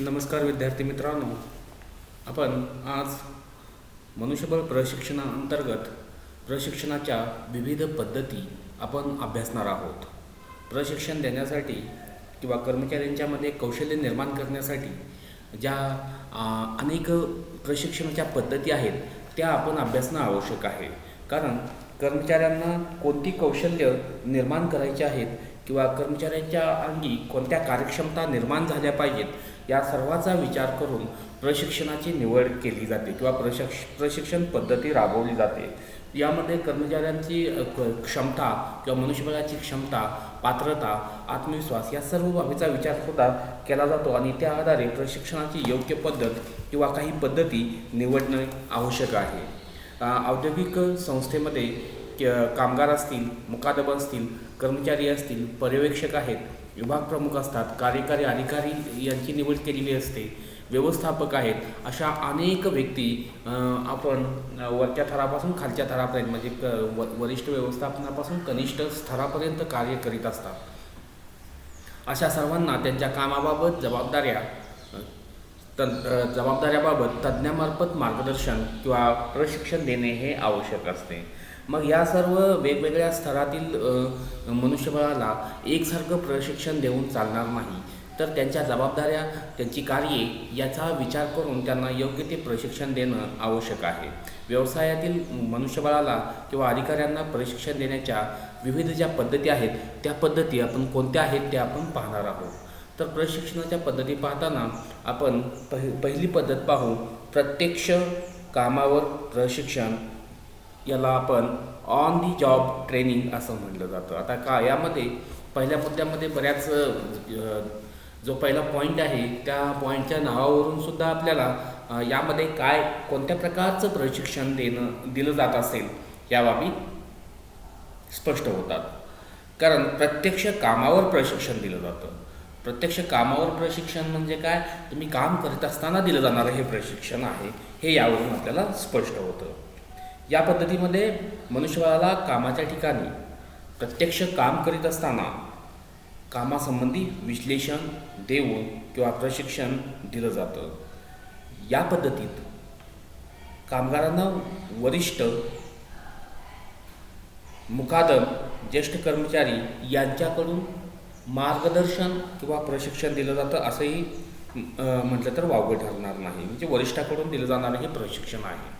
नमस्कार विद्यार्थी मित्रांनो, आपण आज मनुष्यबळ प्रशिक्षणाअंतर्गत प्रशिक्षणाच्या विविध पद्धती आपण अभ्यासणार आहोत. प्रशिक्षण देण्यासाठी किंवा कर्मचाऱ्यांच्यामध्ये कौशल्य निर्माण करण्यासाठी ज्या अनेक प्रशिक्षणाच्या पद्धती आहेत त्या आपण अभ्यासणं आवश्यक आहे. कारण कर्मचाऱ्यांना कोणती कौशल्य निर्माण करायची आहेत किंवा कर्मचाऱ्यांच्या अंगी कोणत्या कार्यक्षमता निर्माण झाल्या पाहिजेत या सर्वाचा विचार करून प्रशिक्षणाची निवड केली जाते किंवा प्रशिक्षण पद्धती राबवली जाते. यामध्ये कर्मचाऱ्यांची क्षमता किंवा मनुष्यबळाची क्षमता, पात्रता, आत्मविश्वास या सर्व बाबीचा विचारसुद्धा केला जातो आणि त्या आधारे प्रशिक्षणाची योग्य पद्धत किंवा काही पद्धती निवडणे आवश्यक आहे. औद्योगिक संस्थेमध्ये कामगार असतील, मुकादम असतील, कर्मचारी असतील, पर्यवेक्षक आहेत, विभाग प्रमुख असतात, कार्यकारी अधिकारी यांची निवड केलेली असते, व्यवस्थापक आहेत. अशा अनेक व्यक्ती आपण वरच्या थरापासून खालच्या थरापर्यंत म्हणजे वरिष्ठ व्यवस्थापनापासून कनिष्ठ स्तरापर्यंत कार्य करीत असतात. अशा सर्वांना त्यांच्या कामाबाबत जबाबदाऱ्याबाबत तज्ज्ञामार्फत मार्गदर्शन किंवा प्रशिक्षण देणे हे आवश्यक असते. मग या सर्व वेगवेगळ्या स्तरातील मनुष्यबळाला एकसारखं प्रशिक्षण देऊन चालणार नाही, तर त्यांच्या जबाबदाऱ्या, त्यांची कार्ये याचा विचार करून त्यांना योग्य ते प्रशिक्षण देणं आवश्यक आहे. व्यवसायातील मनुष्यबळाला किंवा अधिकाऱ्यांना प्रशिक्षण देण्याच्या विविध ज्या पद्धती आहेत त्या पद्धती आपण कोणत्या आहेत त्या आपण पाहणार आहोत. तर प्रशिक्षणाच्या पद्धती पाहताना आपण पहिली पद्धत पाहू, प्रत्यक्ष कामावर प्रशिक्षण. याला आपण ऑन दी जॉब ट्रेनिंग असं म्हटलं जातं. आता यामध्ये पहिल्या मुद्द्यामध्ये बऱ्याच जो पहिला पॉईंट आहे त्या पॉईंटच्या नावावरून सुद्धा आपल्याला यामध्ये कोणत्या प्रकारचं प्रशिक्षण दिलं जात असेल या बाबी स्पष्ट होतात. कारण प्रत्यक्ष कामावर प्रशिक्षण दिलं जातं. प्रत्यक्ष कामावर प्रशिक्षण म्हणजे काय, तुम्ही काम करत असताना दिलं जाणारं हे प्रशिक्षण आहे, हे यावरून आपल्याला स्पष्ट होतं. या पद्धतीमध्ये मनुष्यबळाला कामाच्या ठिकाणी प्रत्यक्ष काम करीत असताना कामासंबंधी विश्लेषण देऊन किंवा प्रशिक्षण दिलं जातं. या पद्धतीत कामगारांना वरिष्ठ, मुकादम, ज्येष्ठ कर्मचारी यांच्याकडून मार्गदर्शन किंवा प्रशिक्षण दिलं जातं असंही म्हटलं तर वावगं ठरणार नाही. म्हणजे वरिष्ठाकडून दिलं जाणारं हे प्रशिक्षण आहे.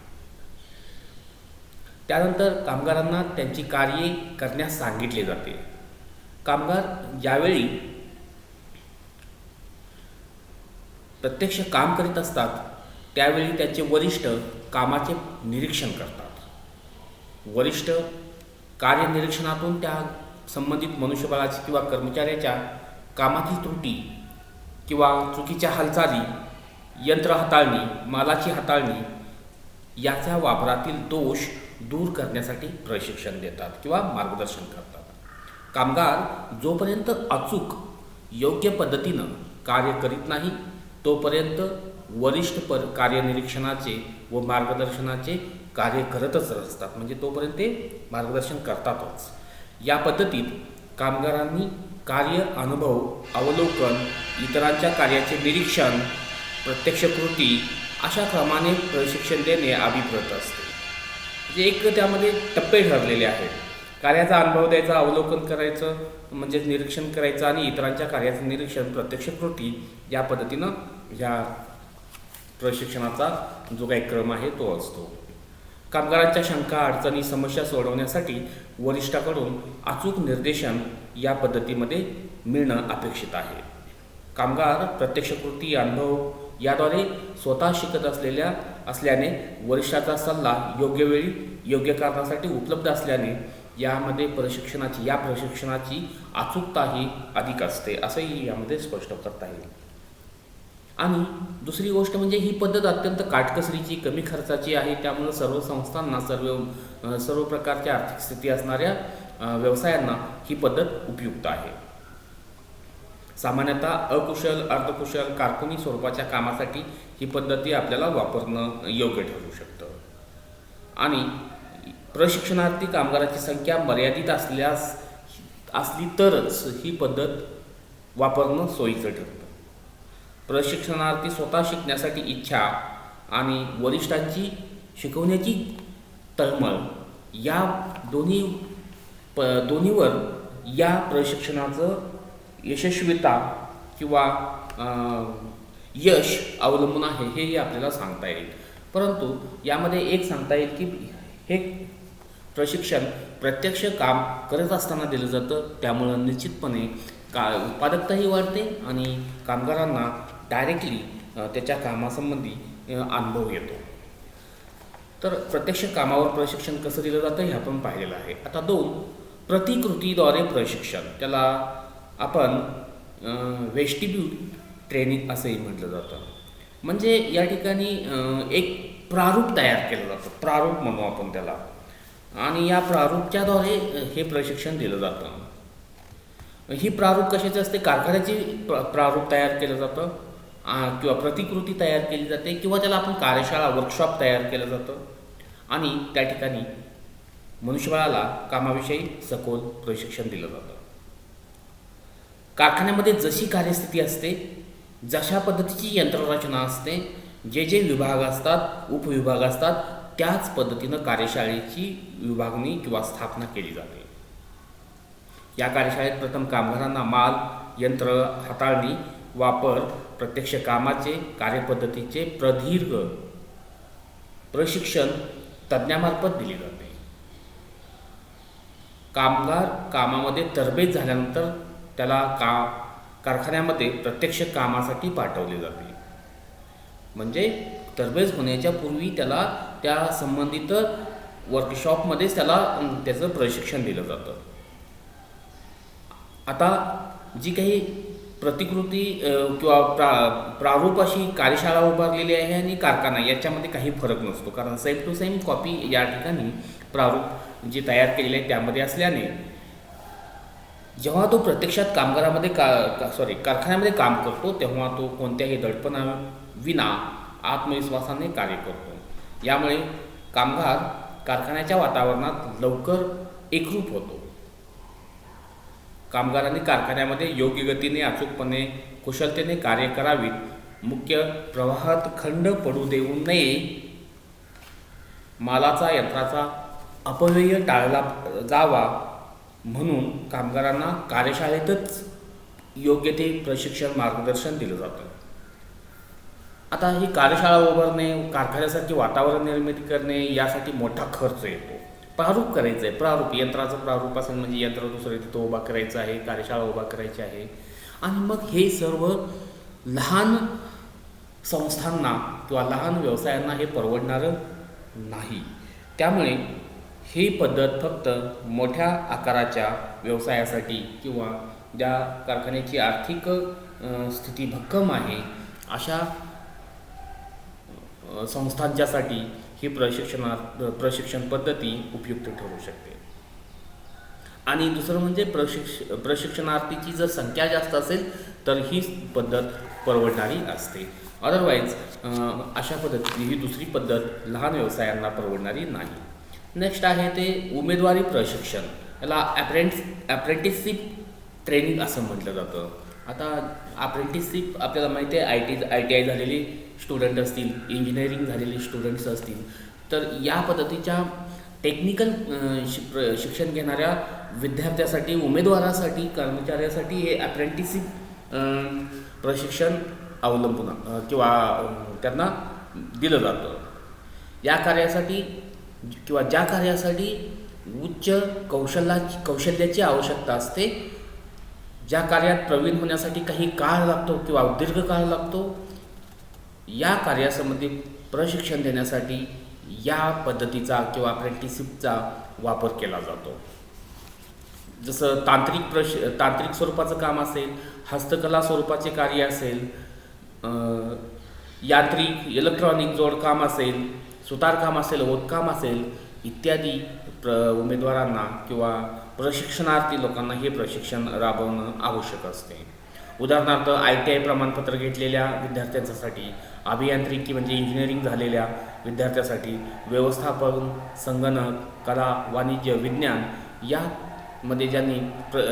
त्यानंतर कामगारांना त्यांची कार्ये करण्यास सांगितले जाते. कामगार ज्यावेळी प्रत्यक्ष काम करीत असतात त्यावेळी त्यांचे वरिष्ठ कामाचे निरीक्षण करतात. वरिष्ठ कार्यनिरीक्षणातून त्या संबंधित मनुष्यबळाची किंवा कर्मचाऱ्याच्या कामातील त्रुटी किंवा चुकीच्या हालचाली, यंत्र हाताळणी, मालाची हाताळणी याच्या वापरातील दोष दूर करण्यासाठी प्रशिक्षण देतात किंवा मार्गदर्शन करतात. कामगार जोपर्यंत अचूक योग्य पद्धतीनं कार्य करीत नाही तोपर्यंत वरिष्ठ कार्यनिरीक्षणाचे व मार्गदर्शनाचे कार्य करतच असतात. म्हणजे तोपर्यंत ते मार्गदर्शन करतातच. या पद्धतीत कामगारांनी कार्य अनुभव, अवलोकन, इतरांच्या कार्याचे निरीक्षण, प्रत्यक्ष कृती अशा क्रमाने प्रशिक्षण देणे अभिप्रेत असते. म्हणजे एक त्यामध्ये टप्पे ठरलेले आहेत. कार्याचा अनुभव द्यायचा, अवलोकन करायचं म्हणजे निरीक्षण करायचं आणि इतरांच्या कार्याचं निरीक्षण, प्रत्यक्ष कृती या पद्धतीनं ह्या प्रशिक्षणाचा जो काही क्रम आहे तो असतो. कामगारांच्या शंका, अडचणी, समस्या सोडवण्यासाठी वरिष्ठाकडून अचूक निर्देशन या पद्धतीमध्ये मिळणं अपेक्षित आहे. कामगार प्रत्यक्ष कृती, अनुभव याद्वारे स्वतः शिकत असल्याने वरिष्ठाचा सल्ला योग्य वेळी योग्य कारणासाठी उपलब्ध असल्याने या प्रशिक्षणाची अचूकताही अधिक असते असंही यामध्ये स्पष्ट करता येईल. आणि दुसरी गोष्ट म्हणजे ही पद्धत अत्यंत काटकसरीची, कमी खर्चाची आहे. त्यामुळे सर्व संस्थांना, सर्व प्रकारच्या आर्थिक स्थिती असणाऱ्या व्यवसायांना ही पद्धत उपयुक्त आहे. सामान्यतः अकुशल, अर्धकुशल, कारकुनी स्वरूपाच्या कामासाठी ही पद्धती आपल्याला वापरणं योग्य ठरू शकतं. आणि प्रशिक्षणार्थी कामगाराची संख्या मर्यादित असली तरच ही पद्धत वापरणं सोयीचं ठरतं. प्रशिक्षणार्थी स्वतः शिकण्यासाठी इच्छा आणि वरिष्ठांची शिकवण्याची तळमळ या दोन्हीवर या प्रशिक्षणाचं यशस्वीता किंवा यश अवलंबून आहे हे आपल्याला सांगता येईल. परंतु यामध्ये एक सांगता येईल की हे प्रशिक्षण प्रत्यक्ष काम करत असताना दिलं जातं, त्यामुळं निश्चितपणे उत्पादकताही वाढते आणि कामगारांना डायरेक्टली त्याच्या कामासंबंधी अनुभव येतो. तर प्रत्यक्ष कामावर प्रशिक्षण कसं दिलं जातं हे आपण पाहिलेलं आहे. आता 2 प्रतिकृतीद्वारे प्रशिक्षण, त्याला आपण वेस्टिब्यूल ट्रेनिंग असंही म्हटलं जातं. म्हणजे या ठिकाणी एक प्रारूप तयार केलं जातं, प्रारूप म्हणू आपण त्याला, आणि या प्रारूपच्याद्वारे हे प्रशिक्षण दिलं जातं. ही प्रारूप कशाची असते? कारखान्याची प्रारूप तयार केलं जातं किंवा प्रतिकृती तयार केली जाते किंवा त्याला आपण कार्यशाळा वर्कशॉप तयार केलं जातं आणि त्या ठिकाणी मनुष्यबळाला कामाविषयी सखोल प्रशिक्षण दिलं जातं. कारखान्यामध्ये जशी कार्यस्थिती असते, जशा पद्धतीची यंत्ररचना असते, जे विभाग असतात, उपविभाग असतात, त्याच पद्धतीनं कार्यशाळेची विभागणी किंवा स्थापना केली जाते. या कार्यशाळेत प्रथम कामगारांना माल, यंत्र हाताळणी, वापर, प्रत्यक्ष कामाचे, कार्यपद्धतीचे प्रदीर्घ प्रशिक्षण तज्ज्ञामार्फत दिले जाते. कामगार कामामध्ये तरबेज झाल्यानंतर त्याला कारखान्यामध्ये प्रत्यक्ष कामासाठी पाठवले जाते. म्हणजे तरबेज होण्याच्या पूर्वी त्याला त्या संबंधित वर्कशॉपमध्येच त्याचं प्रशिक्षण दिलं जातं. आता जी काही प्रतिकृती किंवा प्रारूप अशी कार्यशाळा उभारलेली आहे आणि कारखाना याच्यामध्ये काही फरक नसतो, कारण सेम टू सेम कॉपी या ठिकाणी प्रारूप जी तयार केलेली आहे त्यामध्ये असल्याने जेव्हा तो प्रत्यक्षात कामगारामध्ये कारखान्यामध्ये काम करतो तेव्हा तो कोणत्याही दडपणाविना आत्मविश्वासाने कार्य करतो. यामुळे कामगार कारखान्याच्या वातावरणात लवकर एकरूप होतो. कामगारांनी कारखान्यामध्ये योग्य गतीने, अचूकपणे, कुशलतेने कार्य करावीत. मुख्य प्रवाहात खंड पडू देऊ नये. मालाचा, यंत्राचा अपव्यय टाळला जावा म्हणून कामगारांना कार्यशाळेतच योग्य ते प्रशिक्षण, मार्गदर्शन दिलं जातं. आता ही कार्यशाळा उभारणे, कारखान्यासारखे वातावरण निर्मिती करणे यासाठी मोठा खर्च येतो. प्रारूप करायचं आहे, प्रारूप यंत्राचं प्रारूप असेल म्हणजे यंत्र दुसरं तिथं उभा करायचं आहे, कार्यशाळा उभा करायची आहे. आणि मग हे सर्व लहान संस्थांना किंवा लहान व्यवसायांना हे परवडणारं नाही. त्यामुळे ही पद्धत फक्त मोठ्या आकाराच्या व्यवसायासाठी किंवा ज्या कारखान्याची आर्थिक स्थिती भक्कम आहे अशा संस्थांच्यासाठी ही प्रशिक्षण पद्धती उपयुक्त ठरू शकते. आणि दुसरं म्हणजे प्रशिक्षणार्थीची जर संख्या जास्त असेल तर ही पद्धत परवडणारी असते. अदरवाईज अशा पद्धतीची ही दुसरी पद्धत लहान व्यवसायांना परवडणारी नाही. नेक्स्ट आहे ते उमेदवारी प्रशिक्षण, याला अप्रेंटिसशिप ट्रेनिंग असं म्हटलं जातं. आता अप्रेंटिसशिप आपल्याला माहिती आहे, ITI झालेली स्टुडंट असतील, इंजिनिअरिंग झालेले स्टुडंट्स असतील, तर या पद्धतीच्या टेक्निकल शिक्षण घेणाऱ्या विद्यार्थ्यासाठी, उमेदवारासाठी, कर्मचाऱ्यासाठी हे अप्रेंटिसशिप प्रशिक्षण अवलंबून किंवा त्यांना दिलं जातं. या कार्यासाठी किंवा ज्या कार्यासाठी उच्च कौशल्याची आवश्यकता असते, ज्या कार्यात प्रवीण होण्यासाठी काही काळ लागतो किंवा दीर्घ काळ लागतो, या कार्यासंबंधी प्रशिक्षण देण्यासाठी या पद्धतीचा किंवा अप्रेंटिसशिपचा वापर केला जातो. जसं तांत्रिक स्वरूपाचं काम असेल, हस्तकला स्वरूपाचे कार्य असेल, यांत्रिक इलेक्ट्रॉनिक जोडकाम असेल, सुतारकाम असेल, ओतकाम असेल इत्यादी उमेदवारांना किंवा प्रशिक्षणार्थी लोकांना हे प्रशिक्षण राबवणं आवश्यक असते. उदाहरणार्थ ITI प्रमाणपत्र घेतलेल्या विद्यार्थ्यांसाठी, अभियांत्रिकी म्हणजे इंजिनिअरिंग झालेल्या विद्यार्थ्यासाठी, व्यवस्थापन, संगणक, कला, वाणिज्य, विज्ञान या मध्ये ज्यांनी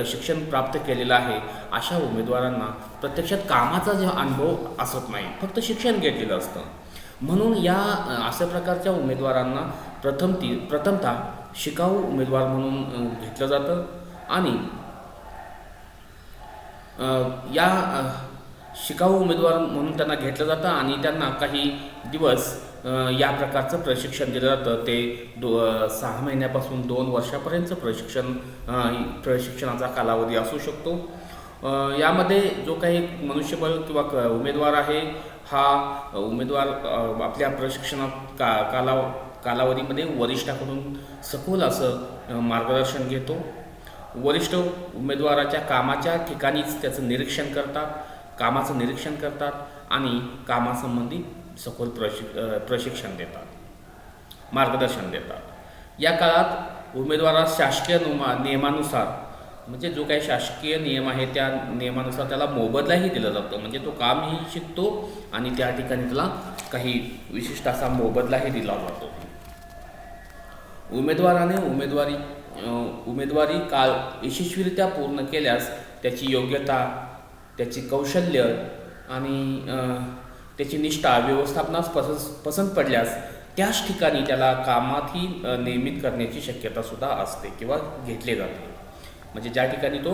शिक्षण प्राप्त केलेलं आहे अशा उमेदवारांना प्रत्यक्षात कामाचा जो अनुभव असत नाही, फक्त शिक्षण घेतलेलं असतं. म्हणून अशा प्रकारच्या उमेदवारांना प्रथमतः शिकाऊ उमेदवार म्हणून घेतलं जातं आणि शिकाऊ उमेदवार म्हणून त्यांना घेतलं जातं आणि त्यांना काही दिवस या प्रकारचं प्रशिक्षण दिलं जातं. ते 6 महिन्यापासून 2 वर्षापर्यंतचं प्रशिक्षणाचा कालावधी असू शकतो. यामध्ये जो काही मनुष्यबळ किंवा उमेदवार आहे, हा उमेदवार आपल्या प्रशिक्षणात कालावधीमध्ये वरिष्ठाकडून सखोल असं मार्गदर्शन घेतो. वरिष्ठ उमेदवाराच्या कामाच्या ठिकाणीच त्याचं कामाचं निरीक्षण करतात आणि कामासंबंधी सखोल प्रशिक्षण देतात, मार्गदर्शन देतात. या काळात उमेदवारास शासकीय नियमानुसार, म्हणजे जो काही शासकीय नियम आहे त्या नियमानुसार त्याला मोबदलाही दिला जातो. म्हणजे तो कामही शिकतो आणि त्या ठिकाणी त्याला काही विशिष्ट असा मोबदलाही दिला जातो. उमेदवाराने उमेदवारी काळ यशस्वीरित्या पूर्ण केल्यास त्याची योग्यता, त्याची कौशल्य आणि त्याची निष्ठा व्यवस्थापनास पसंत पडल्यास त्याच ठिकाणी त्याला कामातही नियमित करण्याची शक्यतासुद्धा असते किंवा घेतले जाते. म्हणजे ज्या ठिकाणी तो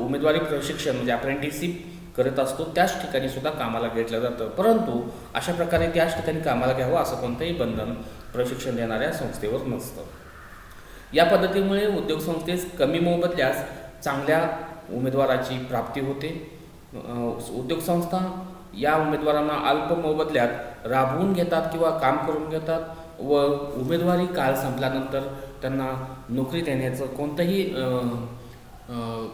उमेदवारी प्रशिक्षण म्हणजे अप्रेंटिसशिप करत असतो त्याच ठिकाणी सुद्धा कामाला घेतलं जातं. परंतु अशा प्रकारे त्याच ठिकाणी कामाला घ्यावं असं कोणतंही बंधन प्रशिक्षण देणाऱ्या संस्थेवर नसतं. या पद्धतीमुळे उद्योग संस्थेस कमी मोबदल्यास चांगल्या उमेदवाराची प्राप्ती होते. उद्योग संस्था या उमेदवारांना अल्प मोबदल्यात राबवून घेतात किंवा काम करून घेतात व उमेदवारी काळ संपल्यानंतर त्यांना नोकरी देण्याचं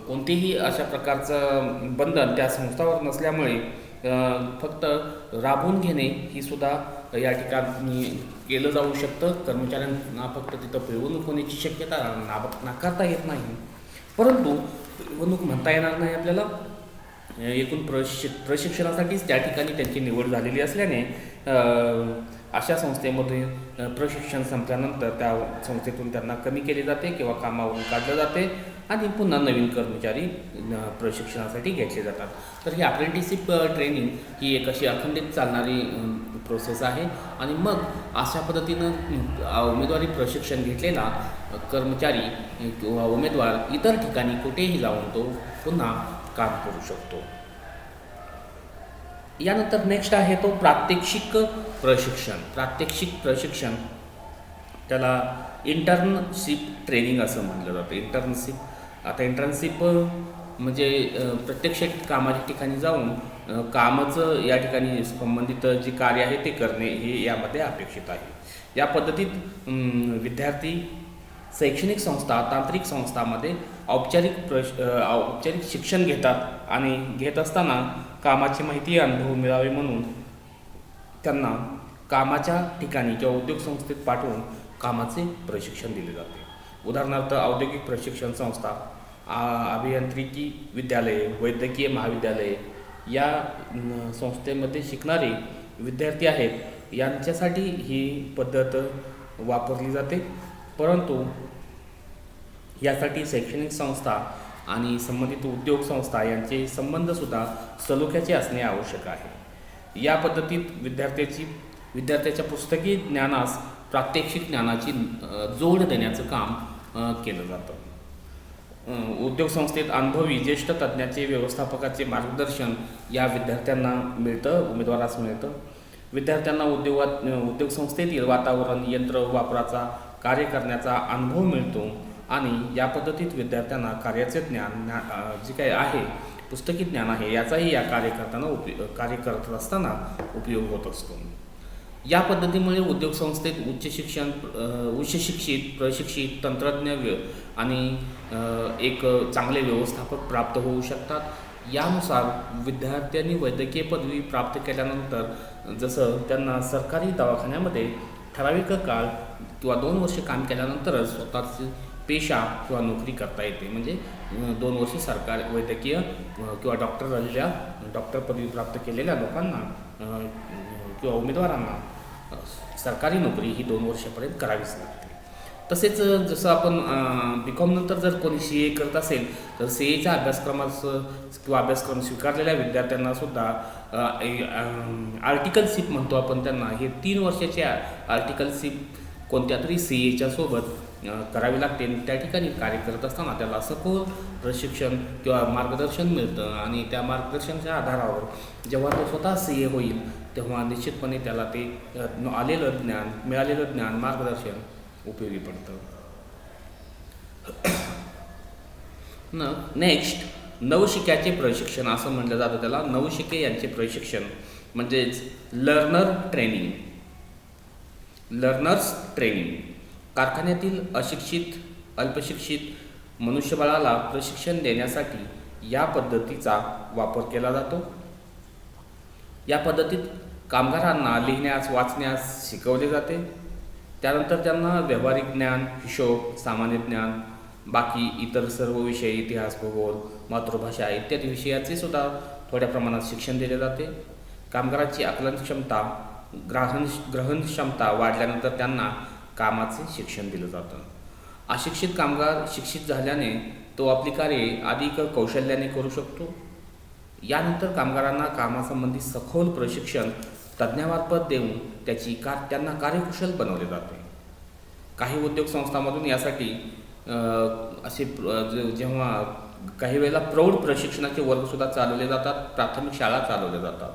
कोणतेही अशा प्रकारचं बंधन त्या संस्थावर नसल्यामुळे फक्त राबवून घेणे ही सुद्धा या ठिकाणी केलं जाऊ शकतं. कर्मचाऱ्यांना फक्त तिथं पिळवणूक होण्याची शक्यता नाकारता येत नाही, परंतु पिळवणूक म्हणता येणार नाही आपल्याला. एकूण प्रशिक्षणासाठीच त्या ठिकाणी त्यांची निवड झालेली असल्याने अशा संस्थेमध्ये प्रशिक्षण संपल्यानंतर त्या संस्थेतून त्यांना कमी केले जाते किंवा कामावरून काढलं जाते आणि पुन्हा नवीन कर्मचारी प्रशिक्षणासाठी घेतले जातात. तर ही अप्रेंटिसशिप ट्रेनिंग ही एक अशी अखंडित चालणारी प्रोसेस आहे आणि मग अशा पद्धतीनं उमेदवारी प्रशिक्षण घेतलेला कर्मचारी किंवा उमेदवार इतर ठिकाणी कुठेही जाऊन तो पुन्हा काम करू शकतो. यानंतर नेक्स्ट आहे तो प्रात्यक्षिक प्रशिक्षण. त्याला इंटर्नशिप ट्रेनिंग असं म्हटलं जातं. इंटर्नशिप म्हणजे प्रत्यक्ष कामाच्या ठिकाणी जाऊन कामाचं या ठिकाणी संबंधित जे कार्य आहे ते करणे हे यामध्ये अपेक्षित आहे. या पद्धतीत विद्यार्थी शैक्षणिक संस्था, तांत्रिक संस्थांमध्ये औपचारिक शिक्षण घेतात आणि घेत असताना कामाची माहिती अनुभव मिळावे म्हणून त्यांना कामाच्या ठिकाणी किंवा उद्योग संस्थेत पाठवून कामाचे प्रशिक्षण दिले जाते. उदाहरणार्थ औद्योगिक प्रशिक्षण संस्था, अभियांत्रिकी विद्यालये, वैद्यकीय महाविद्यालये या संस्थेमध्ये शिकणारे विद्यार्थी आहेत यांच्यासाठी ही पद्धत वापरली जाते. परंतु यासाठी शैक्षणिक संस्था आणि संबंधित उद्योग संस्था यांचे संबंधसुद्धा सलोख्याचे असणे आवश्यक आहे. या पद्धतीत विद्यार्थ्याच्या पुस्तकी ज्ञानास प्रात्यक्षिक ज्ञानाची जोड देण्याचं काम केलं जातं. उद्योग संस्थेत अनुभवी ज्येष्ठ तज्ज्ञाचे व्यवस्थापकाचे मार्गदर्शन या विद्यार्थ्यांना उमेदवारास मिळतं. विद्यार्थ्यांना उद्योग संस्थेतील वातावरण, यंत्र वापराचा, कार्य करण्याचा अनुभव मिळतो आणि या पद्धतीत विद्यार्थ्यांना कार्याचे ज्ञान जे काही आहे, पुस्तकी ज्ञान आहे, याचाही या कार्य करत असताना उपयोग होत असतो. या पद्धतीमुळे उद्योग संस्थेत उच्च शिक्षित, प्रशिक्षित तंत्रज्ञ आणि एक चांगले व्यवस्थापक प्राप्त होऊ शकतात. यानुसार विद्यार्थ्यांनी वैद्यकीय पदवी प्राप्त केल्यानंतर जसं त्यांना सरकारी दवाखान्यामध्ये ठराविक काळ किंवा 2 वर्षे काम केल्यानंतरच स्वतःची पेशा किंवा नोकरी करता येते. म्हणजे 2 वर्ष सरकार वैद्यकीय किंवा डॉक्टर पदवी प्राप्त केलेल्या लोकांना किंवा उमेदवारांना सरकारी नोकरी ही 2 वर्षापर्यंत करावीच लागते. तसेच जसं आपण BCom नंतर जर कोणी CA करत असेल तर CAच्या अभ्यासक्रमाचं किंवा अभ्यासक्रम स्वीकारलेल्या विद्यार्थ्यांना सुद्धा आर्टिकलशिप म्हणतो आपण त्यांना, हे 3 वर्षाचे आर्टिकलशिप कोणत्या तरी CAच्या सोबत करावी लागते. त्या ठिकाणी कार्य करत असताना त्याला सखोल प्रशिक्षण किंवा मार्गदर्शन मिळतं आणि त्या मार्गदर्शनाच्या आधारावर जेव्हा तो स्वतः CA होईल तेव्हा निश्चितपणे त्याला ते मिळालेलं ज्ञान मार्गदर्शन उपयोगी पडतं. नेक्स्ट, नवशिक्याचे प्रशिक्षण असं म्हटलं जातं त्याला. नवशिके यांचे प्रशिक्षण म्हणजेच लर्नर्स ट्रेनिंग. कारखान्यातील अशिक्षित अल्पशिक्षित मनुष्यबळाला प्रशिक्षण देण्यासाठी या पद्धतीचा वापर केला जातो. या पद्धतीत कामगारांना लिहिण्यास वाचण्यास शिकवले जाते. त्यानंतर त्यांना व्यावहारिक ज्ञान, हिशोब, सामान्य ज्ञान, बाकी इतर सर्व विषय, इतिहास, भूगोल, मातृभाषा इत्यादी विषयाचे सुद्धा थोड्या प्रमाणात शिक्षण दिले जाते. कामगाराची आकलन क्षमता, ग्रहण क्षमता वाढल्यानंतर त्यांना कामाचे शिक्षण दिलं जातं. अशिक्षित कामगार शिक्षित झाल्याने तो आपली कार्ये अधिक कौशल्याने करू शकतो. यानंतर कामगारांना कामासंबंधी सखोल प्रशिक्षण तज्ज्ञामार्फत देऊन त्यांना कार्यकुशल बनवले जाते. काही उद्योग संस्थांमधून यासाठी जेव्हा काही वेळेला प्रौढ प्रशिक्षणाचे वर्गसुद्धा चालवले जातात, प्राथमिक शाळा चालवल्या जातात.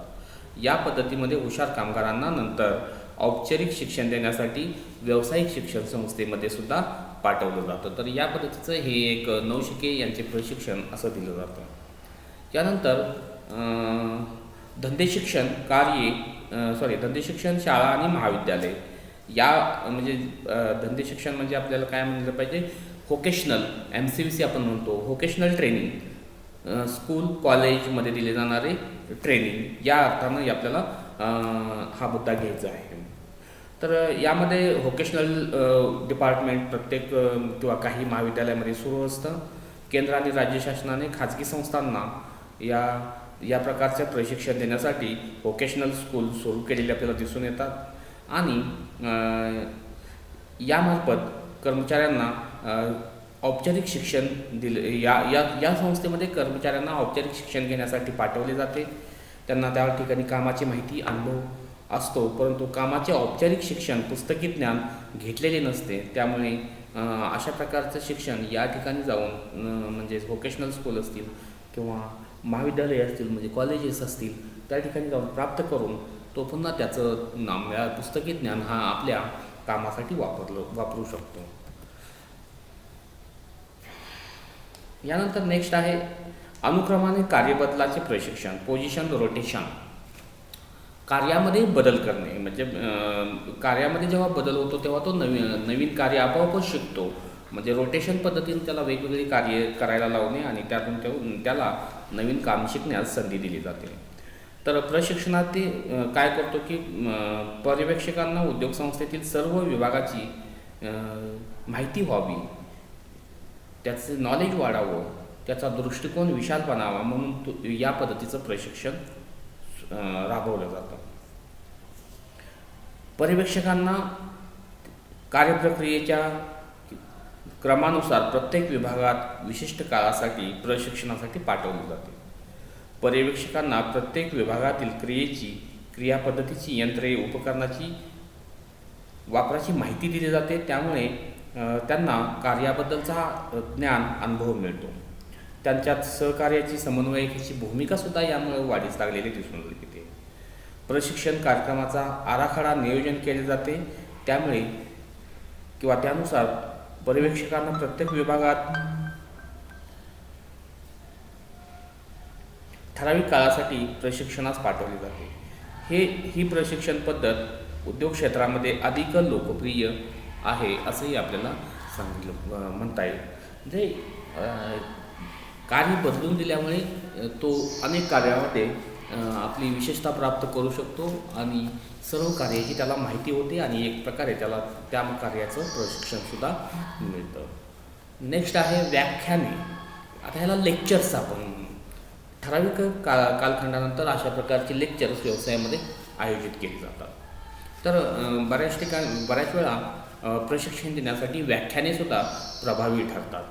या पद्धतीमध्ये हुशार कामगारांना नंतर औपचारिक शिक्षण देण्यासाठी व्यावसायिक शिक्षण संस्थेमध्ये सुद्धा पाठवलं जातं. तर या पद्धतीचं हे एक नवशिके यांचे प्रशिक्षण असं दिलं जातं. त्यानंतर धंदे शिक्षण शाळा आणि महाविद्यालय. धंदे शिक्षण म्हणजे आपल्याला काय म्हणलं पाहिजे, व्होकेशनल, MCVC आपण म्हणतो, व्होकेशनल ट्रेनिंग, स्कूल कॉलेजमध्ये दिले जाणारे ट्रेनिंग, या अर्थानं आपल्याला हा मुद्दा घ्यायचा आहे. तर यामध्ये व्होकेशनल डिपार्टमेंट प्रत्येक किंवा काही महाविद्यालयामध्ये सुरू असतं. केंद्र आणि राज्य शासनाने खाजगी संस्थांना या प्रकारचं प्रशिक्षण देण्यासाठी व्होकेशनल स्कूल सुरू केलेले आपल्याला दिसून येतात आणि यामार्फत कर्मचाऱ्यांना औपचारिक शिक्षण या संस्थेमध्ये कर्मचाऱ्यांना औपचारिक शिक्षण घेण्यासाठी पाठवले जाते. त्यांना त्या ठिकाणी कामाची माहिती, अनुभव असतो, परंतु कामाचे औपचारिक शिक्षण, पुस्तकी ज्ञान घेतलेले नसते. त्यामुळे अशा प्रकारचं शिक्षण या ठिकाणी जाऊन म्हणजे व्होकेशनल स्कूल असतील किंवा महाविद्यालय असतील, म्हणजे कॉलेजेस असतील, त्या ठिकाणी जाऊन प्राप्त करून तो पुन्हा त्याचं पुस्तकी ज्ञान हा आपल्या कामासाठी वापरू शकतो. यानंतर नेक्स्ट आहे अनुक्रमाने कार्यबदलाचे प्रशिक्षण, पोझिशन रोटेशन. कार्यामध्ये बदल करणे म्हणजे कार्यामध्ये जेव्हा बदल होतो तेव्हा तो नवीन कार्य आपोआपच शिकतो. म्हणजे रोटेशन पद्धतीने त्याला वेगवेगळी कार्य करायला लावणे आणि त्यातून त्याला नवीन काम शिकण्यास संधी दिली जाते. तर प्रशिक्षणात ते काय करतो की पर्यवेक्षकांना उद्योग संस्थेतील सर्व विभागाची माहिती व्हावी, त्याचं नॉलेज वाढावं, त्याचा दृष्टिकोन विशाल बनावा म्हणून या पद्धतीचं प्रशिक्षण राबवलं जातं. पर्यवेक्षकांना कार्यप्रक्रियेच्या क्रमानुसार प्रत्येक विभागात विशिष्ट काळासाठी प्रशिक्षणासाठी पाठवले जाते. पर्यवेक्षकांना प्रत्येक विभागातील क्रियापद्धतीची, यंत्रे, उपकरणाची वापराची माहिती दिली जाते. त्यामुळे त्यांना कार्याबद्दलचा ज्ञान, अनुभव मिळतो. त्यांच्यात सहकार्याची, समन्वयकाची भूमिकासुद्धा यामुळे वाढीस लागलेली दिसून येते. प्रशिक्षण कार्यक्रमाचा आराखडा नियोजन केले जाते. त्यामुळे किंवा त्यानुसार पर्यवेक्षकांना प्रत्येक विभागात ठराविक काळासाठी प्रशिक्षणास पाठवले जाते. ही प्रशिक्षण पद्धत उद्योग क्षेत्रामध्ये अधिक लोकप्रिय आहे असंही आपल्याला म्हणता येईल. म्हणजे कार्य बदलून दिल्यामुळे तो अनेक कार्यामध्ये आपली विशेषता प्राप्त करू शकतो आणि सर्व कार्याची त्याला माहिती होते आणि एक प्रकारे त्याला त्या कार्याचं प्रशिक्षणसुद्धा मिळतं. नेक्स्ट आहे व्याख्याने. आता ह्याला लेक्चर्स आपण ठराविक कालखंडानंतर अशा प्रकारचे लेक्चर्स व्यवसायामध्ये आयोजित केले जातात. तर बऱ्याच वेळा प्रशिक्षण देण्यासाठी व्याख्यानेसुद्धा प्रभावी ठरतात.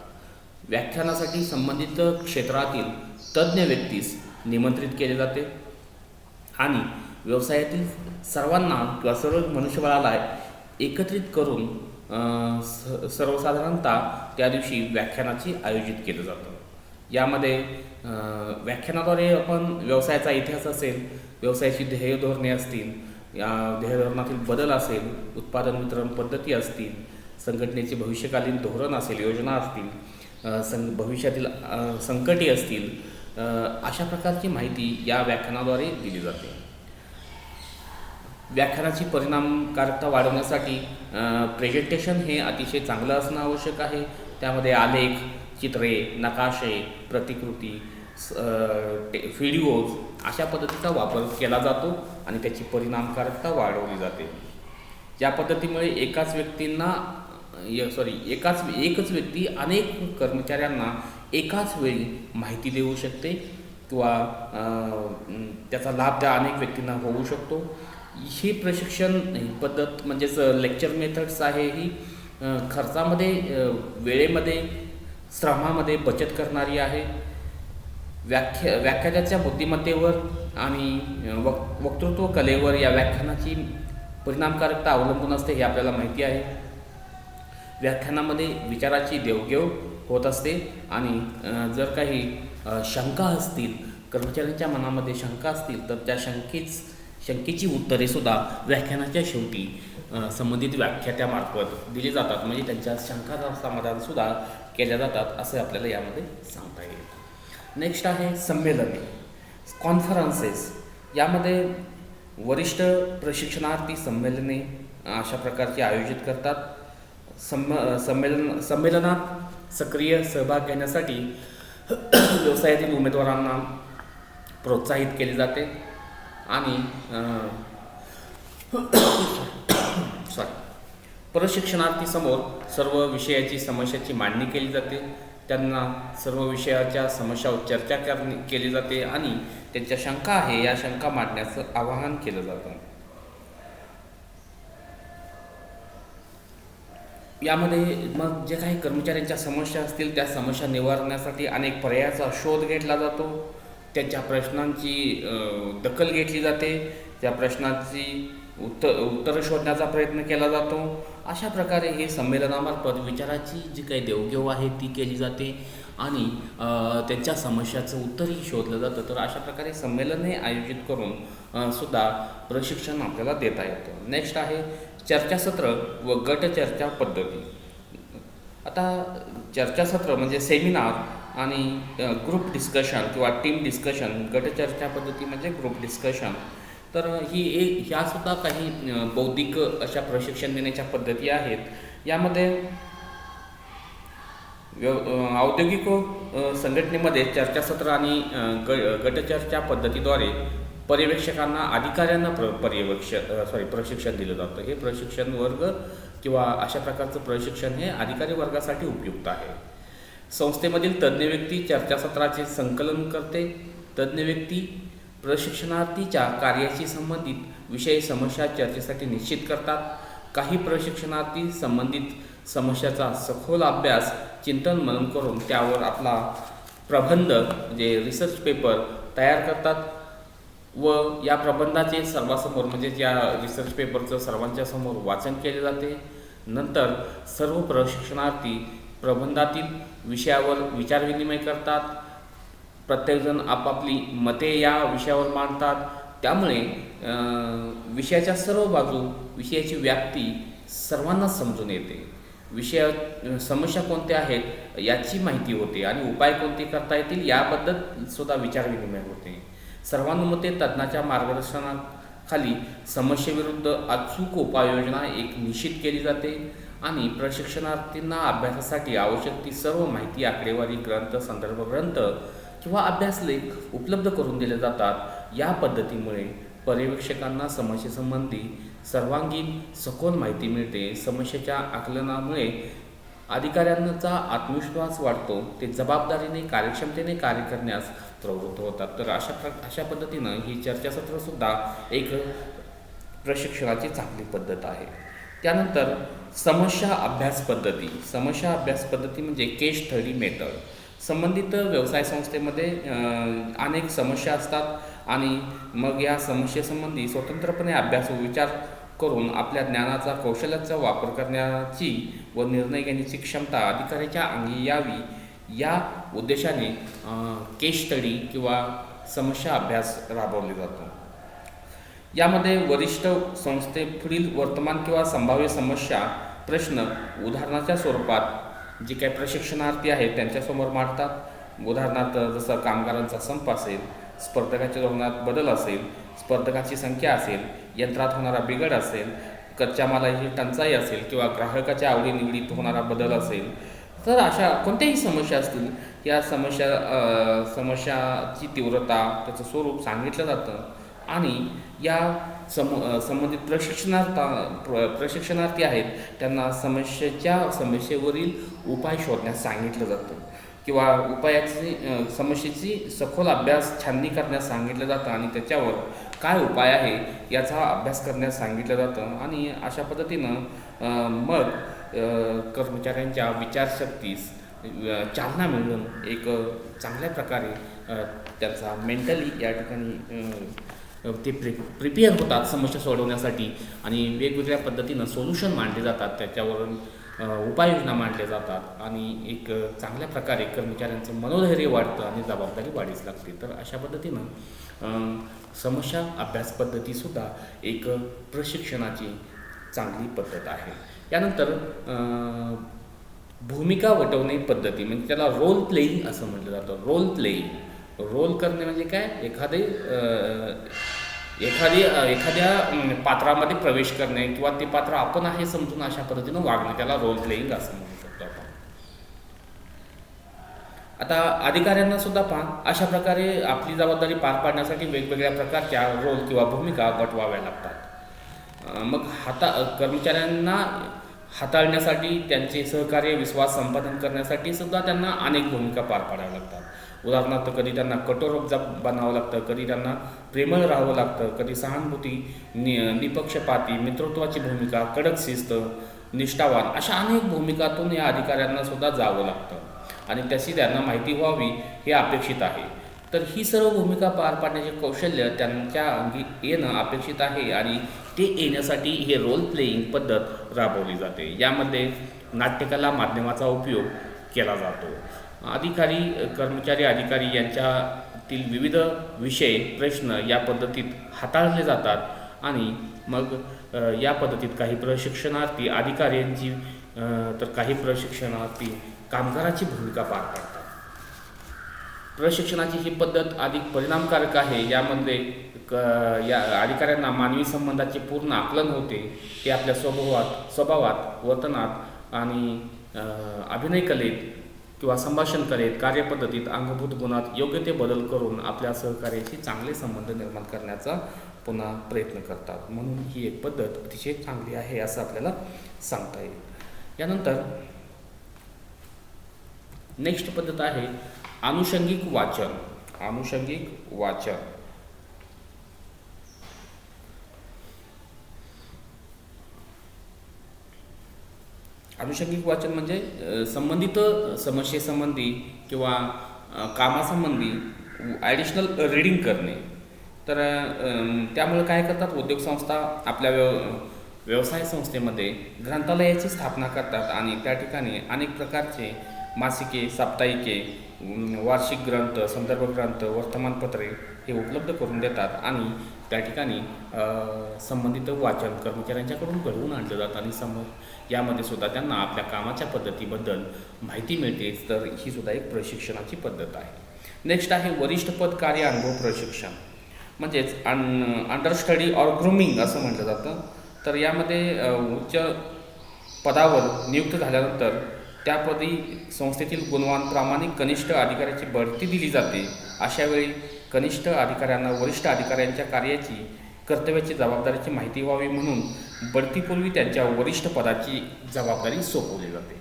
व्याख्यानासाठी संबंधित क्षेत्रातील तज्ज्ञ व्यक्तीस निमंत्रित केले जाते आणि व्यवसायातील सर्वांना किंवा सर्व मनुष्यबळाला एकत्रित करून सर्वसाधारणतः त्या दिवशी व्याख्यानाची आयोजित केलं जातं. यामध्ये व्याख्यानाद्वारे आपण व्यवसायाचा इतिहास असेल, व्यवसायाची ध्येय धोरणे असतील, या ध्येयधोरणातील बदल असेल, उत्पादन वितरण पद्धती असतील, संघटनेचे भविष्यकालीन धोरण असेल, योजना असतील, भविष्यातील संकटे असतील, अशा प्रकारची माहिती या व्याख्यानाद्वारे दिली जाते. व्याख्यानाची परिणामकारकता वाढवण्यासाठी प्रेझेंटेशन हे अतिशय चांगलं असणं आवश्यक आहे. त्यामध्ये आलेख, चित्रे, नकाशे, प्रतिकृती, व्हिडिओज अशा पद्धतीचा वापर केला जातो आणि त्याची परिणामकारकता वाढवली जाते. ज्या पद्धतीमुळे एकच व्यक्ती अनेक कर्मचाऱ्यांना एकाच वेळी माहिती देऊ शकते किंवा त्याचा लाभ त्या अनेक व्यक्तींना होऊ शकतो. ही प्रशिक्षण पद्धत म्हणजेच लेक्चर मेथड्स आहे, ही खर्चामध्ये, वेळेमध्ये, श्रमामध्ये बचत करणारी आहे. व्याख्यात्याच्या बुद्धिमत्तेवर आणि वक्तृत्व कलेवर या व्याख्यानाची परिणामकारकता अवलंबून असते हे आपल्याला माहिती आहे. व्याख्यानामध्ये विचाराची देवघेव होत असते आणि जर काही शंका असतील, कर्मचाऱ्यांच्या मनामध्ये शंका असतील, तर त्या शंकेची उत्तरेसुद्धा व्याख्यानाच्या शेवटी संबंधित व्याख्यात्यामार्फत दिली जातात. म्हणजे त्यांच्या शंकांचं समाधानसुद्धा केल्या जातात असं आपल्याला यामध्ये सांगता येईल. नेक्स्ट आहे संमेलने, कॉन्फरन्सेस. यामध्ये वरिष्ठ प्रशिक्षणार्थी संमेलने अशा प्रकारचे आयोजित करतात. संमेलनात सक्रिय सहभाग घेण्यासाठी व्यवसायातील उमेदवारांना प्रोत्साहित केले जाते आणि प्रशिक्षणार्थीसमोर सर्व विषयाची समस्याची मांडणी केली जाते. त्यांना सर्व विषयाच्या समस्यावर चर्चा केली जाते आणि त्यांच्या शंका आहे या शंका मांडण्याचं आवाहन केलं जातं. यामध्ये मग जे काही कर्मचाऱ्यांच्या समस्या असतील त्या समस्या निवारण्यासाठी अनेक पर्यायाचा शोध घेतला जातो. त्यांच्या प्रश्नांची दखल घेतली जाते, त्या प्रश्नांची उत्तरं शोधण्याचा प्रयत्न केला जातो. अशा प्रकारे हे संमेलनामार्फत विचाराची जी काही देवघेव आहे ती केली जाते आणि त्यांच्या समस्याचं उत्तरही शोधलं जातं. तर अशा प्रकारे संमेलने आयोजित करून सुद्धा प्रशिक्षण आपल्याला देता येतं. नेक्स्ट आहे चर्चासत्र व गटचर्चा पद्धती. आता चर्चासत्र म्हणजे सेमिनार आणि ग्रुप डिस्कशन किंवा टीम डिस्कशन, गटचर्चा पद्धती म्हणजे ग्रुप डिस्कशन. तर ह्यासुद्धा काही बौद्धिक अशा प्रशिक्षण देण्याच्या पद्धती आहेत. यामध्ये औद्योगिक संघटनेमध्ये चर्चासत्र आणि गटचर्चा पद्धतीद्वारे पर्यवेक्षकांना, अधिकाऱ्यांना प्रशिक्षण दिलं जातं. हे प्रशिक्षण वर्ग किंवा अशा प्रकारचं प्रशिक्षण हे अधिकारी वर्गासाठी उपयुक्त आहे. संस्थेमधील तज्ज्ञ व्यक्ती चर्चासत्राचे संकलन करते. तज्ज्ञ व्यक्ती प्रशिक्षणार्थीच्या कार्याशी संबंधित विषय समस्या चर्चेसाठी निश्चित करतात. काही प्रशिक्षणार्थी संबंधित समस्याचा सखोल अभ्यास, चिंतन मनन करून त्यावर आपला प्रबंध म्हणजे रिसर्च पेपर तयार करतात व या प्रबंधाचे सर्वांसमोर म्हणजे या रिसर्च पेपरचं सर्वांच्या समोर वाचन केले जाते. नंतर सर्व प्रशिक्षणार्थी प्रबंधातील विषयावर विचारविनिमय करतात. प्रत्येकजण आपापली मते या विषयावर मांडतात. त्यामुळे विषयाच्या सर्व बाजू, विषयाची व्याप्ती सर्वांना समजून येते. समस्या कोणत्या आहेत याची माहिती होते आणि उपाय कोणते करता येतील याबद्दल सुद्धा विचारविनिमय होते. सर्वानुमते तज्ज्ञाच्या मार्गदर्शनाखाली समस्येविरुद्ध अचूक उपाययोजना निश्चित केली जाते आणि प्रशिक्षणार्थींना अभ्यासासाठी आवश्यक ती सर्व माहिती, आकडेवारी, ग्रंथ, संदर्भ ग्रंथ किंवा अभ्यासलेख उपलब्ध करून दिले जातात. या पद्धतीमुळे पर्यवेक्षकांना समस्येसंबंधी सर्वांगीण सखोल माहिती मिळते. समस्येच्या आकलनामुळे अधिकाऱ्यांचा आत्मविश्वास वाढतो. ते जबाबदारीने, कार्यक्षमतेने कार्य करण्यास प्रवृत्त होतात. तर अशा पद्धतीनं ही चर्चासत्रसुद्धा एक प्रशिक्षणाची चांगली पद्धत आहे. त्यानंतर समस्या अभ्यास पद्धती म्हणजे केस स्टडी मेथड. संबंधित व्यवसाय संस्थेमध्ये अनेक समस्या असतात आणि मग या समस्येसंबंधी स्वतंत्रपणे अभ्यास व विचार करून आपल्या ज्ञानाचा कौशल्याचा वापर करण्याची व निर्णय घेण्याची क्षमता अधिकाऱ्याच्या अंगी यावी या उद्देशाने केस स्टडी किंवा समस्या अभ्यास राबवले जातो. यामध्ये वरिष्ठ संस्थेपुढील वर्तमान किंवा संभाव्य समस्या प्रश्न उदाहरणाच्या स्वरूपात जे काही प्रशिक्षणार्थी आहेत त्यांच्यासमोर मांडतात. उदाहरणार्थ जसं कामगारांचा संप असेल, स्पर्धकाच्या धोरणात बदल असेल, स्पर्धकाची संख्या असेल, यंत्रात होणारा बिघड असेल, कच्च्या मालाची टंचाई असेल किंवा ग्राहकाच्या आवडीनिवडीत होणारा बदल असेल, तर अशा कोणत्याही समस्या असतील या समस्याची तीव्रता, त्याचं स्वरूप सांगितलं जातं आणि या संबंधित प्रशिक्षणार्थी आहेत त्यांना समस्येवरील उपाय शोधण्यास सांगितलं जातं किंवा समस्येची सखोल अभ्यास छाननी करण्यास सांगितलं जातं आणि त्याच्यावर काय उपाय आहे याचा अभ्यास करण्यास सांगितलं जातं. आणि अशा पद्धतीनं मग कर्मचाऱ्यांच्या विचारशक्तीस चालना मिळून एक चांगल्या प्रकारे त्यांचा मेंटली या ठिकाणी ते प्रिपेअर होतात समस्या सोडवण्यासाठी आणि वेगवेगळ्या पद्धतीनं सोल्युशन मांडले जातात, त्याच्यावरून उपाययोजना मांडल्या जातात आणि एक चांगल्या प्रकारे कर्मचाऱ्यांचं मनोधैर्य वाढतं आणि जबाबदारी वाढीस लागते. तर अशा पद्धतीनं समस्या अभ्यास पद्धतीसुद्धा एक प्रशिक्षणाची चांगली पद्धत आहे. यानंतर भूमिका वटवणे पद्धती म्हणजे त्याला रोल प्लेईंग असं म्हटलं जातं. रोल करणे म्हणजे काय, एखाद्या पात्रामध्ये प्रवेश करणे किंवा ते पात्र आपण आहे समजून अशा पद्धतीनं वागणे, त्याला रोल प्लेईंग असं म्हणू शकतो आपण. आता अधिकाऱ्यांना सुद्धा अशा प्रकारे आपली जबाबदारी पार पाडण्यासाठी वेगवेगळ्या प्रकारच्या रोल किंवा भूमिका वटवाव्या लागतात. मग कर्मचाऱ्यांना हाताळण्यासाठी, त्यांचे सहकार्य विश्वास संपादन करण्यासाठी सुद्धा त्यांना अनेक भूमिका पार पाडाव्या लागतात. उदाहरणार्थ कधी त्यांना कठोर बनावं लागतं, कधी त्यांना प्रेमळ राहावं लागतं, कधी सहानुभूती, निपक्षपाती, मित्रत्वाची भूमिका, कडक शिस्त, निष्ठावान अशा अनेक भूमिकातून या अधिकाऱ्यांना सुद्धा जावं लागतं आणि त्याची त्यांना माहिती व्हावी हे अपेक्षित आहे. तर ही सर्व भूमिका पार पाडण्याचे कौशल्य त्यांच्या अंगी येणं अपेक्षित आहे आणि ते येण्यासाठी हे रोल प्लेईंग पद्धत राबवली जाते. यामध्ये नाट्यकला माध्यमाचा उपयोग केला जातो. कर्मचारी अधिकारी यांच्यातील विविध विषय, प्रश्न या पद्धतीत हाताळले जातात आणि मग या पद्धतीत काही प्रशिक्षणार्थी अधिकाऱ्यांची तर काही प्रशिक्षणार्थी कामगाराची भूमिका पार पाडतात. प्रशिक्षणाची ही पद्धत अधिक परिणामकारक आहे. यामध्ये या अधिकाऱ्यांना मानवी संबंधाचे पूर्ण आकलन होते. ते आपल्या स्वभावात, वर्तनात आणि अभिनय कलेत किंवा संभाषण कलेत, कार्यपद्धतीत, अंगभूत गुणात योग्य ते बदल करून आपल्या सहकार्याशी चांगले संबंध निर्माण करण्याचा पुन्हा प्रयत्न करतात. म्हणून ही एक पद्धत अतिशय चांगली आहे असं आपल्याला सांगता येईल. यानंतर नेक्स्ट पद्धत आहे आनुषंगिक वाचन. अनुषंगिक वाचन म्हणजे संबंधित समस्येसंबंधी किंवा कामासंबंधी ॲडिशनल रीडिंग करणे. तर त्यामुळे काय करतात, उद्योग संस्था आपल्या व्यवसाय संस्थेमध्ये ग्रंथालयाची स्थापना करतात आणि त्या ठिकाणी अनेक प्रकारचे मासिके, साप्ताहिके, वार्षिक ग्रंथ, संदर्भ ग्रंथ, वर्तमानपत्रे हे उपलब्ध करून देतात आणि त्या ठिकाणी संबंधित वाचन कर्मचाऱ्यांच्याकडून घडवून आणलं जातं आणि यामध्ये सुद्धा त्यांना आपल्या कामाच्या पद्धतीबद्दल माहिती मिळते. तर ही सुद्धा एक प्रशिक्षणाची पद्धत आहे. नेक्स्ट आहे वरिष्ठ पद कार्य अनुभव प्रशिक्षण म्हणजेच अंडरस्टडी ऑर ग्रूमिंग असं म्हटलं जातं. तर यामध्ये उच्च पदावर नियुक्त झाल्यानंतर त्यापदी संस्थेतील गुणवान, प्रामाणिक कनिष्ठ अधिकाऱ्याची बढती दिली जाते. अशावेळी कनिष्ठ अधिकाऱ्यांना वरिष्ठ अधिकाऱ्यांच्या कार्याची, कर्तव्याची, जबाबदारीची माहिती व्हावी म्हणून बढतीपूर्वी त्यांच्या वरिष्ठ पदाची जबाबदारी सोपवली जाते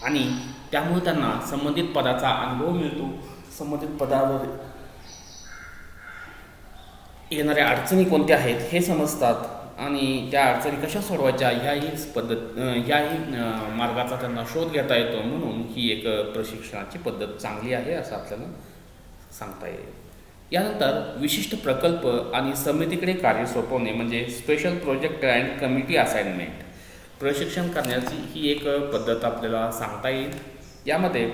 आणि त्यामुळे त्यांना संबंधित पदाचा अनुभव मिळतो. संबंधित पदावर येणाऱ्या अडचणी कोणत्या आहेत हे समजतात. आणि त्या अडचणी कशा सोडवायच्या ह्याही मार्गाचा त्यांना शोध घेता येतो. म्हणून ही एक प्रशिक्षणाची पद्धत चांगली आहे असं आपल्याला सांगता येईल. यानंतर विशिष्ट प्रकल्प आणि समितीकडे कार्य सोपवणे म्हणजे special project and committee assignment प्रशिक्षण करण्याची ही एक पद्धत आपल्याला सांगता येईल. यामध्ये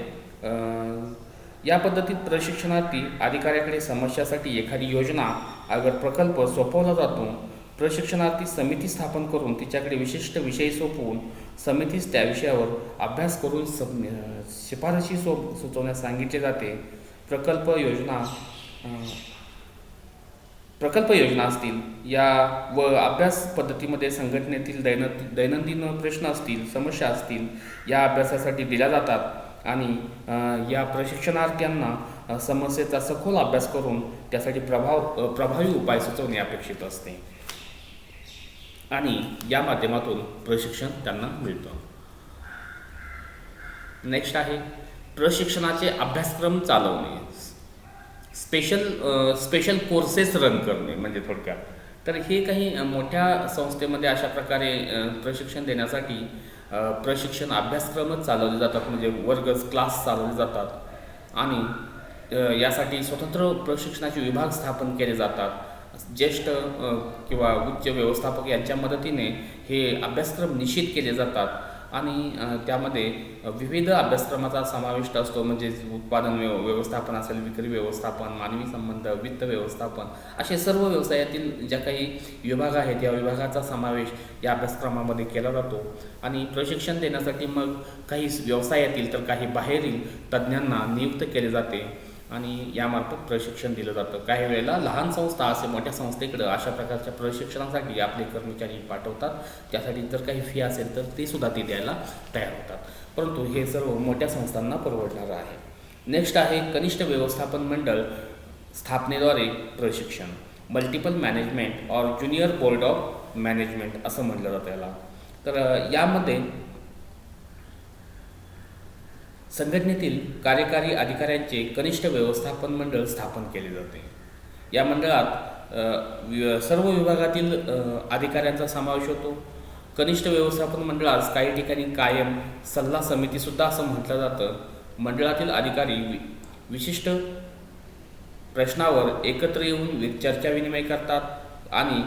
या पद्धतीत प्रशिक्षणार्थी अधिकाऱ्याकडे समस्यासाठी एखादी योजना अगर प्रकल्प सोपवला जातो. प्रशिक्षणार्थी समिती स्थापन करून तिच्याकडे विशिष्ट विषय सोपवून समितीस त्या विषयावर अभ्यास करून शिफारशी सुचवण्यास सांगितले जाते. प्रकल्प योजना असतील या व अभ्यास पद्धतीमध्ये संघटनेतील दैनंदिन प्रश्न असतील, समस्या असतील, या अभ्यासासाठी दिल्या जातात आणि या प्रशिक्षणार्थ्यांना समस्येचा सखोल अभ्यास करून त्यासाठी प्रभावी उपाय सुचवणे अपेक्षित असते आणि या माध्यमातून प्रशिक्षण त्यांना मिळतं. नेक्स्ट आहे प्रशिक्षणाचे अभ्यासक्रम चालवणे, स्पेशल कोर्सेस रन करणे म्हणजे थोडक्यात. तर हे काही मोठ्या संस्थेमध्ये अशा प्रकारे प्रशिक्षण देण्यासाठी प्रशिक्षण अभ्यासक्रमच चालवले जातात, म्हणजे क्लास चालवले जातात आणि यासाठी स्वतंत्र प्रशिक्षणाचे विभाग स्थापन केले जातात. ज्येष्ठ किंवा उच्च व्यवस्थापक यांच्या मदतीने हे अभ्यासक्रम निश्चित केले जातात आणि त्यामध्ये विविध अभ्यासक्रमाचा समावेश असतो, म्हणजे उत्पादन व्यवस्थापन असेल, विक्री व्यवस्थापन, मानवी संबंध, वित्त व्यवस्थापन, असे सर्व व्यवसायातील ज्या काही विभाग आहेत या विभागाचा समावेश या अभ्यासक्रमामध्ये केला जातो. आणि प्रशिक्षण देण्यासाठी मग काही व्यवसायातील तर काही बाहेरील तज्ज्ञांना नियुक्त केले जाते आणि यामार्फत प्रशिक्षण दिलं जातं. काही वेळेला लहान संस्था असे मोठ्या संस्थेकडं अशा प्रकारच्या प्रशिक्षणासाठी आपले कर्मचारी पाठवतात. त्यासाठी जर काही फी असेल तर ते सुद्धा ते द्यायला तयार होतात, परंतु हे सर्व मोठ्या संस्थांना परवडणारं आहे. नेक्स्ट आहे कनिष्ठ व्यवस्थापन मंडळ स्थापनेद्वारे प्रशिक्षण, मल्टिपल मॅनेजमेंट और ज्युनियर बोर्ड ऑफ मॅनेजमेंट असं म्हटलं जातं याला. तर यामध्ये संघटनेतील कार्यकारी अधिकाऱ्यांचे कनिष्ठ व्यवस्थापन मंडळ स्थापन केले जाते. या मंडळात सर्व विभागातील अधिकाऱ्यांचा समावेश होतो. कनिष्ठ व्यवस्थापन मंडळास काही ठिकाणी कायम सल्ला समितीसुद्धा असं म्हटलं जातं. मंडळातील अधिकारी विशिष्ट प्रश्नावर एकत्र येऊन चर्चा विनिमय करतात आणि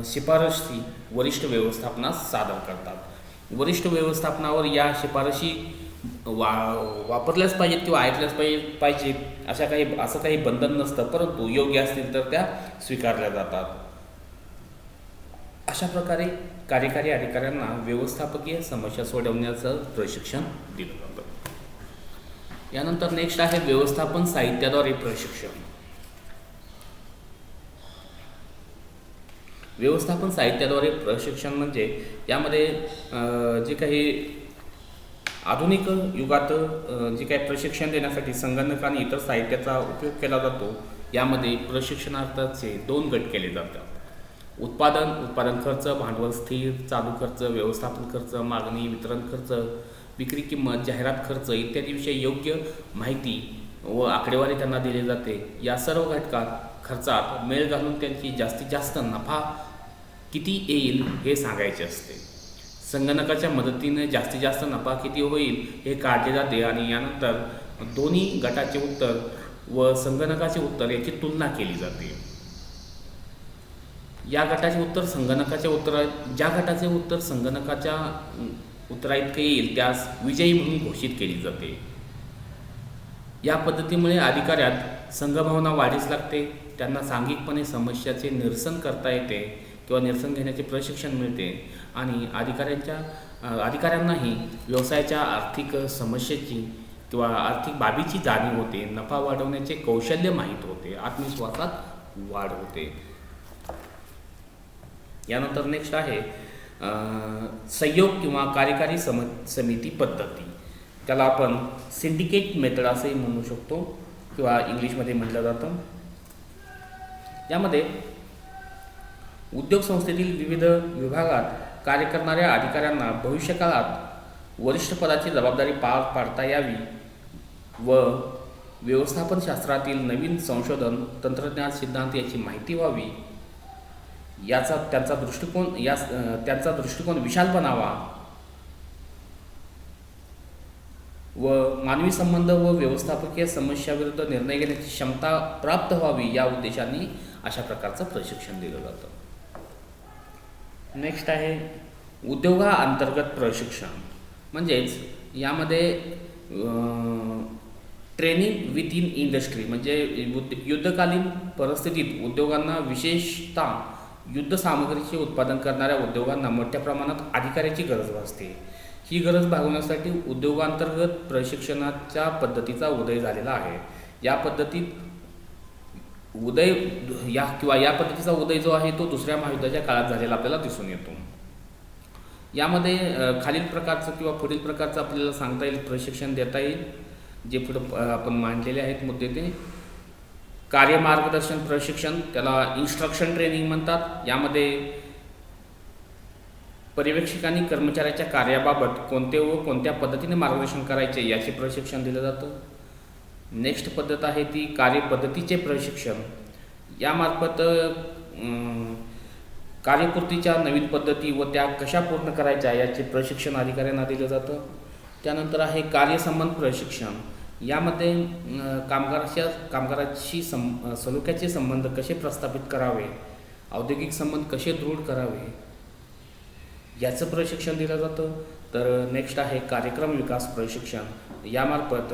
शिफारशी वरिष्ठ व्यवस्थापनास सादर करतात. वरिष्ठ व्यवस्थापनावर या शिफारशी वापरल्याच पाहिजेत किंवा ऐकल्याच पाहिजेत असं काही बंधन नसतं, परंतु योग्य असतील तर त्या स्वीकारल्या जातात. अशा प्रकारे कार्यकारी अधिकाऱ्यांना व्यवस्थापकीय समस्या सोडवण्याचं प्रशिक्षण दिलं जातं. यानंतर नेक्स्ट आहे व्यवस्थापन साहित्याद्वारे प्रशिक्षण. व्यवस्थापन साहित्याद्वारे प्रशिक्षण म्हणजे यामध्ये जे काही आधुनिक युगात जे काही प्रशिक्षण देण्यासाठी संगणक आणि इतर साहित्याचा उपयोग केला जातो. यामध्ये प्रशिक्षणार्थाचे 2 गट केले जातात. उत्पादन खर्च, भांडवल स्थिर, चालू खर्च, व्यवस्थापन खर्च, मागणी, वितरण खर्च, विक्री किंमत, जाहिरात खर्च इत्यादी विषयी योग्य माहिती व आकडेवारी त्यांना दिली जाते. या सर्व खर्चात मेळ घालून त्यांची जास्तीत जास्त नफा किती येईल हे सांगायचे असते. संगणकाच्या मदतीने जास्तीत जास्त नफा किती होईल हे काढले जाते आणि यानंतर दोन्ही गटाचे उत्तर व संगणकाचे उत्तर याची तुलना केली जाते. ज्या गटाचे उत्तर संगणकाच्या उत्तराइतके येईल त्यास विजयी म्हणून घोषित केली जाते. या पद्धतीमुळे अधिकाऱ्यात संघभावना वाढीस लागते. त्यांना सांघिकपणे समस्याचे निरसन करता येते किंवा निरसन घेण्याचे प्रशिक्षण मिळते आणि अधिकाऱ्यांनाही व्यवसायाच्या आर्थिक समस्येची किंवा आर्थिक बाबीची जाणीव होते, नफा वाढवण्याचे कौशल्य माहीत होते, आत्मविश्वासात वाढ होते. यानंतर नेक्स्ट आहे सहयोग किंवा कार्यकारी समिती पद्धती. त्याला आपण सिंडिकेट मेथड असंही म्हणू शकतो किंवा इंग्लिशमध्ये म्हटलं जातं. यामध्ये उद्योग संस्थेतील विविध विभागात कार्य करणाऱ्या अधिकाऱ्यांना भविष्यकाळात वरिष्ठ पदाची जबाबदारी पार पाडता यावी व व्यवस्थापन शास्त्रातील नवीन संशोधन, तंत्रज्ञान, सिद्धांत याची माहिती व्हावी त्यांचा दृष्टिकोन विशाल बनावा व मानवी संबंध व व्यवस्थापकीय समस्याविरुद्ध निर्णय घेण्याची क्षमता प्राप्त व्हावी या उद्देशाने अशा प्रकारचं प्रशिक्षण दिलं जातं. नेक्स्ट आहे उद्योगाअंतर्गत प्रशिक्षण. म्हणजेच यामध्ये ट्रेनिंग विथ इन इंडस्ट्री, म्हणजे युद्धकालीन परिस्थितीत उद्योगांना, विशेषतः युद्ध सामग्रीचे उत्पादन करणाऱ्या उद्योगांना मोठ्या प्रमाणात अधिकाऱ्याची गरज भासते. ही गरज भागवण्यासाठी उद्योगांतर्गत प्रशिक्षणाच्या पद्धतीचा उदय झालेला आहे. या पद्धतीचा उदय जो आहे तो दुसऱ्या महायुद्धाच्या काळात झालेला आपल्याला दिसून येतो. यामध्ये खालील प्रकारचं किंवा पुढील प्रकारचं आपल्याला सांगता येईल, प्रशिक्षण देता येईल. जे पुढं आपण मांडलेले आहेत मुद्दे ते कार्यमार्गदर्शन प्रशिक्षण, त्याला इन्स्ट्रक्शन ट्रेनिंग म्हणतात. यामध्ये पर्यवेक्षकांनी कर्मचाऱ्याच्या कार्याबाबत कोणते व कोणत्या पद्धतीने मार्गदर्शन करायचे याचे प्रशिक्षण दिलं जातं. नेक्स्ट पद्धत आहे ती कार्यपद्धतीचे प्रशिक्षण. यामार्फत कार्यपूर्तीच्या नवीन पद्धती व त्या कशा पूर्ण करायच्या याचे प्रशिक्षण अधिकाऱ्यांना दिलं जातं. त्यानंतर आहे कार्यसंबंध प्रशिक्षण. यामध्ये कामगाराशी सलोख्याचे संबंध कसे प्रस्थापित करावे, औद्योगिक संबंध कसे दृढ करावे याचं प्रशिक्षण दिलं जातं. तर नेक्स्ट आहे कार्यक्रम विकास प्रशिक्षण. यामार्फत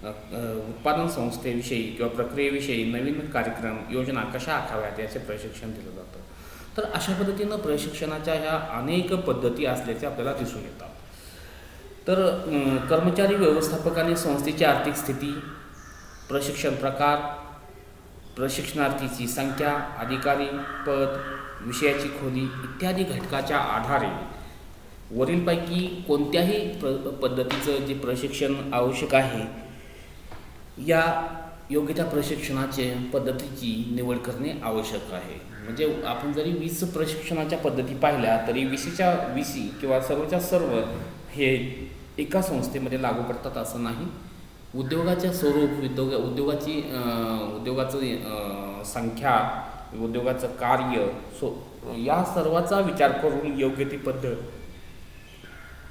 उत्पादन संस्थेविषयी किंवा प्रक्रियेविषयी नवीन कार्यक्रम, योजना कशा आखाव्यात याचे प्रशिक्षण दिलं जातं. तर अशा पद्धतीनं प्रशिक्षणाच्या ह्या अनेक पद्धती असल्याचे आपल्याला दिसून येतात. तर कर्मचारी व्यवस्थापकाने संस्थेची आर्थिक स्थिती, प्रशिक्षण प्रकार, प्रशिक्षणार्थीची संख्या, अधिकारी पद, विषयाची खोली इत्यादी घटकाच्या आधारे वरीलपैकी कोणत्याही पद्धतीचं जे प्रशिक्षण आवश्यक आहे या योग्य त्या प्रशिक्षणाचे पद्धतीची निवड करणे आवश्यक आहे. म्हणजे आपण जरी 20 प्रशिक्षणाच्या पद्धती पाहिल्या तरी 20च्या 20 किंवा सर्वच्या सर्व हे एका संस्थेमध्ये लागू पडतात असं नाही. उद्योगाच्या स्वरूप, उद्योगाचं संख्या, उद्योगाचं कार्य, या सर्वाचा विचार करून योग्य ती पद्धत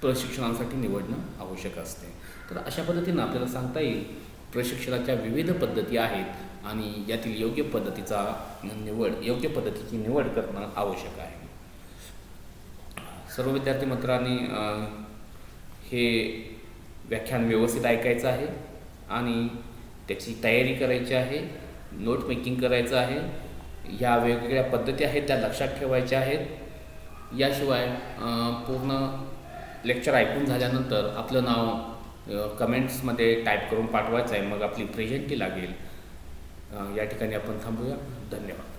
प्रशिक्षणासाठी निवडणं आवश्यक असते. तर अशा पद्धतीनं आपल्याला सांगता येईल प्रशिक्षणाच्या विविध पद्धती आहेत आणि यातील योग्य पद्धतीची निवड करणं आवश्यक आहे. सर्व विद्यार्थी मित्रांनी हे व्याख्यान व्यवस्थित ऐकायचं आहे आणि त्याची तयारी करायची आहे, नोट मेकिंग करायचं आहे. ह्या वेगवेगळ्या पद्धती आहेत त्या लक्षात ठेवायच्या आहेत. याशिवाय पूर्ण लेक्चर ऐकून झाल्यानंतर आपलं नाव कमेंट्समध्ये टाईप करून पाठवायचं आहे, मग आपली प्रेझेंटी लागेल. या ठिकाणी आपण थांबूया. धन्यवाद.